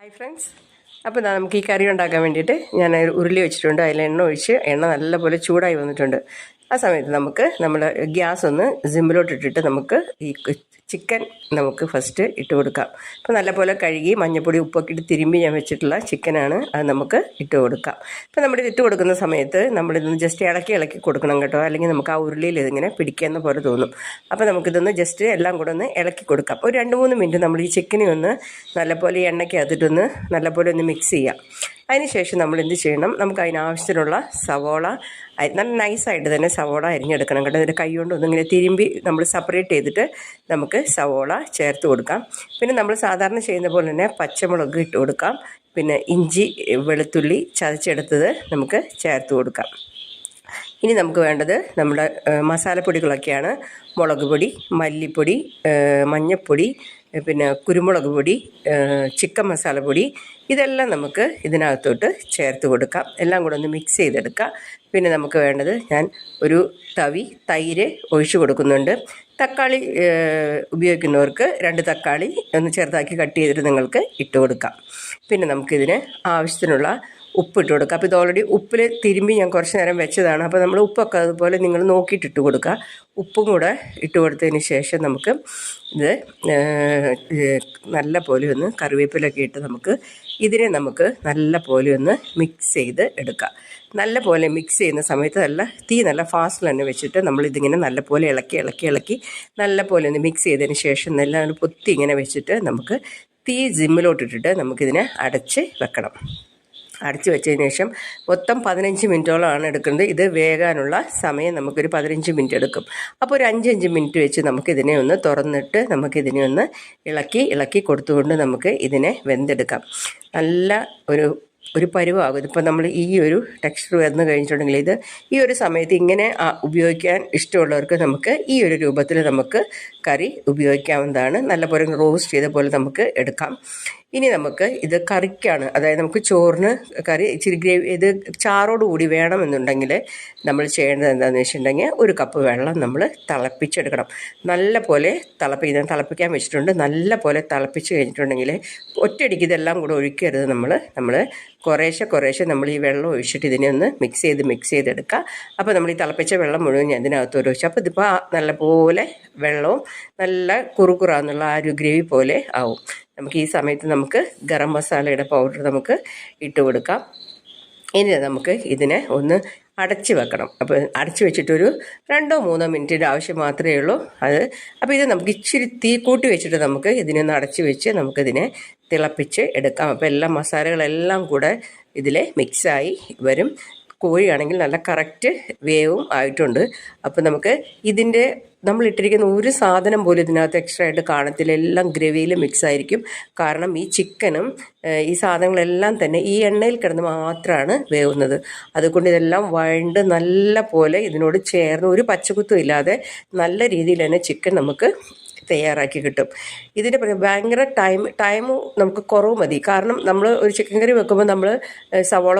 Hi friends, അപ്പോൾ നമുക്ക് ഈ കറി ഉണ്ടാക്കാൻ വേണ്ടിയിട്ട് ഞാൻ ഉരുളി വെച്ചിട്ടുണ്ട്. അതിൽ എണ്ണ ഒഴിച്ച് എണ്ണ നല്ലപോലെ ചൂടായി വന്നിട്ടുണ്ട്. ആ സമയത്ത് നമുക്ക് നമ്മുടെ ഗ്യാസ് ഒന്ന് സിമ്മിലോട്ടിട്ടിട്ട് നമുക്ക് ഈ ചിക്കൻ നമുക്ക് ഫസ്റ്റ് ഇട്ട് കൊടുക്കാം. അപ്പോൾ നല്ലപോലെ കഴുകി മഞ്ഞൾപ്പൊടി ഉപ്പൊക്കെ ഇട്ട് തിരുമ്പി ഞാൻ വെച്ചിട്ടുള്ള ചിക്കനാണ്. അത് നമുക്ക് ഇട്ട് കൊടുക്കാം. അപ്പോൾ നമ്മളിത് ഇട്ട് കൊടുക്കുന്ന സമയത്ത് നമ്മളിതൊന്ന് ജസ്റ്റ് ഇളക്കി കൊടുക്കണം കേട്ടോ, അല്ലെങ്കിൽ നമുക്ക് ആ ഉരുളിയിൽ ഇതിങ്ങനെ പിടിക്കുന്ന പോലെ തോന്നും. അപ്പോൾ നമുക്കിതൊന്ന് ജസ്റ്റ് എല്ലാം കൂടെ ഒന്ന് ഇളക്കി കൊടുക്കാം. ഒരു 2-3 മിനിറ്റ് നമ്മൾ ഈ ചിക്കനെ ഒന്ന് നല്ലപോലെ എണ്ണയ്ക്കകത്തിട്ടൊന്ന് നല്ലപോലെ ഒന്ന് മിക്സ് ചെയ്യാം. അതിനുശേഷം നമ്മൾ എന്ത് ചെയ്യണം, നമുക്ക് അതിനാവശ്യത്തിനുള്ള സവോള നല്ല നൈസായിട്ട് തന്നെ സവോള അരിഞ്ഞെടുക്കണം കേട്ടോ. അതിൻ്റെ കൈ കൊണ്ട് ഒന്നിങ്ങനെ തിരുമ്പി നമ്മൾ സെപ്പറേറ്റ് ചെയ്തിട്ട് നമുക്ക് സവോള ചേർത്ത് കൊടുക്കാം. പിന്നെ നമ്മൾ സാധാരണ ചെയ്യുന്ന പോലെ തന്നെ പച്ചമുളക് ഇട്ട് കൊടുക്കാം. പിന്നെ ഇഞ്ചി വെളുത്തുള്ളി ചതച്ചെടുത്തത് നമുക്ക് ചേർത്ത് കൊടുക്കാം. ഇനി നമുക്ക് വേണ്ടത് നമ്മുടെ മസാലപ്പൊടികളൊക്കെയാണ്. മുളക് പൊടി, മല്ലിപ്പൊടി, മഞ്ഞൾപ്പൊടി, പിന്നെ കുരുമുളക് പൊടി, ചിക്കൻ മസാലപ്പൊടി, ഇതെല്ലാം നമുക്ക് ഇതിനകത്തോട്ട് ചേർത്ത് കൊടുക്കാം. എല്ലാം കൂടെ ഒന്ന് മിക്സ് ചെയ്തെടുക്കാം. പിന്നെ നമുക്ക് വേണ്ടത്, ഞാൻ ഒരു തവി തൈര് ഒഴിച്ചു കൊടുക്കുന്നുണ്ട്. തക്കാളി ഉപയോഗിക്കുന്നവർക്ക് 2 തക്കാളി ഒന്ന് ചെറുതാക്കി കട്ട് ചെയ്തിട്ട് നിങ്ങൾക്ക് ഇട്ട് കൊടുക്കാം. പിന്നെ നമുക്കിതിന് ആവശ്യത്തിനുള്ള ഉപ്പിട്ട് കൊടുക്കുക. അപ്പോൾ ഇത് ഓൾറെഡി ഉപ്പിൽ തിരുമ്പി ഞാൻ കുറച്ച് നേരം വെച്ചതാണ്. അപ്പോൾ നമ്മൾ ഉപ്പൊക്കെ അതുപോലെ നിങ്ങൾ നോക്കിയിട്ടിട്ട് കൊടുക്കുക. ഉപ്പും കൂടെ ഇട്ട് കൊടുത്തതിന് ശേഷം നമുക്ക് ഇത് നല്ല പോലെ ഒന്ന് കറിവേപ്പിലൊക്കെ ഇട്ട് ഇതിനെ നമുക്ക് നല്ല പോലെ ഒന്ന് മിക്സ് ചെയ്ത് എടുക്കാം. നല്ല പോലെ മിക്സ് ചെയ്യുന്ന സമയത്ത് തീ നല്ല ഫാസ്റ്റിൽ തന്നെ വെച്ചിട്ട് നമ്മളിതിങ്ങനെ നല്ല പോലെ ഇളക്കി നല്ല പോലെ ഒന്ന് മിക്സ് ചെയ്തതിന് ശേഷം നല്ല പൊത്തി ഇങ്ങനെ വെച്ചിട്ട് നമുക്ക് തീ സിമ്മിലോട്ടിട്ടിട്ട് നമുക്കിതിനെ അടച്ച് വെക്കണം. അടച്ച് വെച്ചതിന് ശേഷം മൊത്തം 15 മിനിറ്റോളമാണ് എടുക്കുന്നത്. ഇത് വേകാനുള്ള സമയം നമുക്കൊരു 15 മിനിറ്റ് എടുക്കും. അപ്പോൾ ഒരു 5 മിനിറ്റ് വെച്ച് നമുക്കിതിനെ ഒന്ന് തുറന്നിട്ട് നമുക്കിതിനെ ഒന്ന് ഇളക്കി കൊടുത്തുകൊണ്ട് നമുക്ക് ഇതിനെ വെന്തെടുക്കാം. നല്ല ഒരു പരുവാകും. ഇതിപ്പോൾ നമ്മൾ ഈ ഒരു ടെക്സ്ചർ വന്നു കഴിഞ്ഞിട്ടുണ്ടെങ്കിൽ ഈ ഒരു സമയത്ത് ഇങ്ങനെ ഉപയോഗിക്കാൻ ഇഷ്ടമുള്ളവർക്ക് നമുക്ക് ഈ ഒരു രൂപത്തിൽ നമുക്ക് കറി ഉപയോഗിക്കാവുന്നതാണ്. നല്ലപോലെ റോസ്റ്റ് ചെയ്ത പോലെ നമുക്ക് എടുക്കാം. ഇനി നമുക്ക് ഇത് കറിക്കാണ്, അതായത് നമുക്ക് ചോറിന് കറി ഇച്ചിരി ഗ്രേവി ഇത് ചാറോടുകൂടി വേണമെന്നുണ്ടെങ്കിൽ നമ്മൾ ചെയ്യേണ്ടത് എന്താണെന്ന് വെച്ചിട്ടുണ്ടെങ്കിൽ 1 കപ്പ് വെള്ളം നമ്മൾ തിളപ്പിച്ചെടുക്കണം. നല്ല പോലെ തിളപ്പിക്കാൻ വെച്ചിട്ടുണ്ട്. നല്ല പോലെ തിളപ്പിച്ച് കഴിഞ്ഞിട്ടുണ്ടെങ്കിൽ ഒറ്റയടിക്ക് ഇതെല്ലാം കൂടെ ഒഴിക്കരുത്. നമ്മൾ കുറേശ്ശെ നമ്മൾ ഈ വെള്ളം ഒഴിച്ചിട്ട് ഇതിനെ ഒന്ന് മിക്സ് ചെയ്തെടുക്കുക. അപ്പോൾ നമ്മൾ ഈ തിളപ്പിച്ച വെള്ളം മുഴുവൻ ഞാൻ ഇതിനകത്ത് ഒഴിച്ചു. അപ്പോൾ ഇതിപ്പോൾ നല്ലപോലെ വെള്ളവും നല്ല കുറുകുറാന്നുള്ള ആ ഒരു ഗ്രേവി പോലെ ആവും. നമുക്ക് ഈ സമയത്ത് നമുക്ക് ഗരം മസാലയുടെ പൗഡർ നമുക്ക് ഇട്ട് കൊടുക്കാം. ഇനി നമുക്ക് ഇതിനെ ഒന്ന് അടച്ച് വെക്കണം. അപ്പോൾ അടച്ച് വെച്ചിട്ടൊരു 2-3 മിനിറ്റിൻ്റെ ആവശ്യം മാത്രമേ ഉള്ളൂ. അപ്പോൾ ഇത് നമുക്ക് ഇച്ചിരി തീ കൂട്ടി വെച്ചിട്ട് നമുക്ക് ഇതിനെ ഒന്ന് അടച്ച് വെച്ച് നമുക്കിതിനെ തിളപ്പിച്ച് എടുക്കാം. അപ്പോൾ എല്ലാ മസാലകളെല്ലാം കൂടെ ഇതിൽ മിക്സായി വരും. കോഴിയാണെങ്കിൽ നല്ല കറക്റ്റ് വേവും ആയിട്ടുണ്ട്. അപ്പോൾ നമുക്ക് നമ്മളിട്ടിരിക്കുന്ന ഒരു സാധനം പോലും ഇതിനകത്ത് എക്സ്ട്രാ ആയിട്ട് കാണത്തില്ല. എല്ലാം ഗ്രേവിയിൽ മിക്സ് ആയിരിക്കും. കാരണം ഈ ചിക്കനും ഈ സാധനങ്ങളെല്ലാം തന്നെ ഈ എണ്ണയിൽ കിടന്ന് മാത്രമാണ് വേവുന്നത്. അതുകൊണ്ട് ഇതെല്ലാം വഴണ്ട് നല്ല പോലെ ഇതിനോട് ചേർന്ന് ഒരു പച്ചക്കുത്തും ഇല്ലാതെ നല്ല രീതിയിൽ തന്നെ ചിക്കൻ നമുക്ക് തയ്യാറാക്കി കിട്ടും. ഇതിൻ്റെ ഭയങ്കര ടൈം നമുക്ക് കുറവ് മതി. കാരണം നമ്മൾ ഒരു ചിക്കൻ കറി വെക്കുമ്പോൾ നമ്മൾ സവോള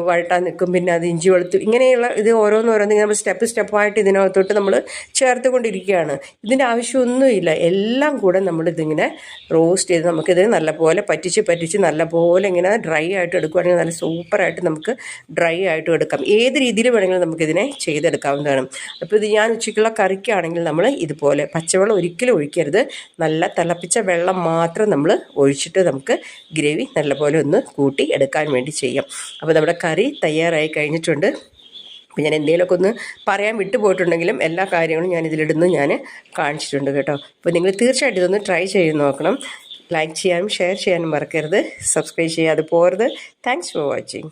വഴട്ടാൻ നിൽക്കും, പിന്നെ അത് ഇഞ്ചി വെളുത്തുള്ളി ഇങ്ങനെയുള്ള ഇത് ഓരോന്നിങ്ങനെ നമ്മൾ സ്റ്റെപ്പായിട്ട് ഇതിനകത്തോട്ട് നമ്മൾ ചേർത്തുകൊണ്ടിരിക്കുകയാണ്. ഇതിൻ്റെ ആവശ്യമൊന്നുമില്ല. എല്ലാം കൂടെ നമ്മളിതിങ്ങനെ റോസ്റ്റ് ചെയ്ത് നമുക്കിത് നല്ലപോലെ പറ്റിച്ച് നല്ലപോലെ ഇങ്ങനെ ഡ്രൈ ആയിട്ട് എടുക്കുകയാണെങ്കിൽ നല്ല സൂപ്പറായിട്ട് നമുക്ക് ഡ്രൈ ആയിട്ട് എടുക്കാം. ഏത് രീതിയിൽ വേണമെങ്കിലും നമുക്കിതിനെ ചെയ്തെടുക്കാവുന്നതാണ്. അപ്പോൾ ഇത് ഞാൻ ഉച്ചയ്ക്കുള്ള കറിക്കാണെങ്കിൽ നമ്മൾ ഇതുപോലെ പച്ചവെള്ളം ഒരിക്കലും ഒഴിക്കരുത്. നല്ല തിളപ്പിച്ച വെള്ളം മാത്രം നമ്മൾ ഒഴിച്ചിട്ട് നമുക്ക് ഗ്രേവി നല്ലപോലെ ഒന്ന് കൂട്ടി എടുക്കാൻ വേണ്ടി ചെയ്യാം. അപ്പോൾ നമ്മുടെ കറി തയ്യാറായി കഴിഞ്ഞിട്ടുണ്ട്. അപ്പോൾ ഞാൻ എന്തെങ്കിലുമൊക്കെ ഒന്ന് പറയാൻ വിട്ടുപോയിട്ടുണ്ടെങ്കിലും എല്ലാ കാര്യങ്ങളും ഞാൻ ഇതിലിടുന്നു ഞാൻ കാണിച്ചിട്ടുണ്ട് കേട്ടോ. അപ്പോൾ നിങ്ങൾ തീർച്ചയായിട്ടും ഇതൊന്ന് ട്രൈ ചെയ്ത് നോക്കണം. ലൈക്ക് ചെയ്യാനും ഷെയർ ചെയ്യാനും മറക്കരുത്. സബ്സ്ക്രൈബ് ചെയ്യാതെ പോകരുത്. Thanks for watching.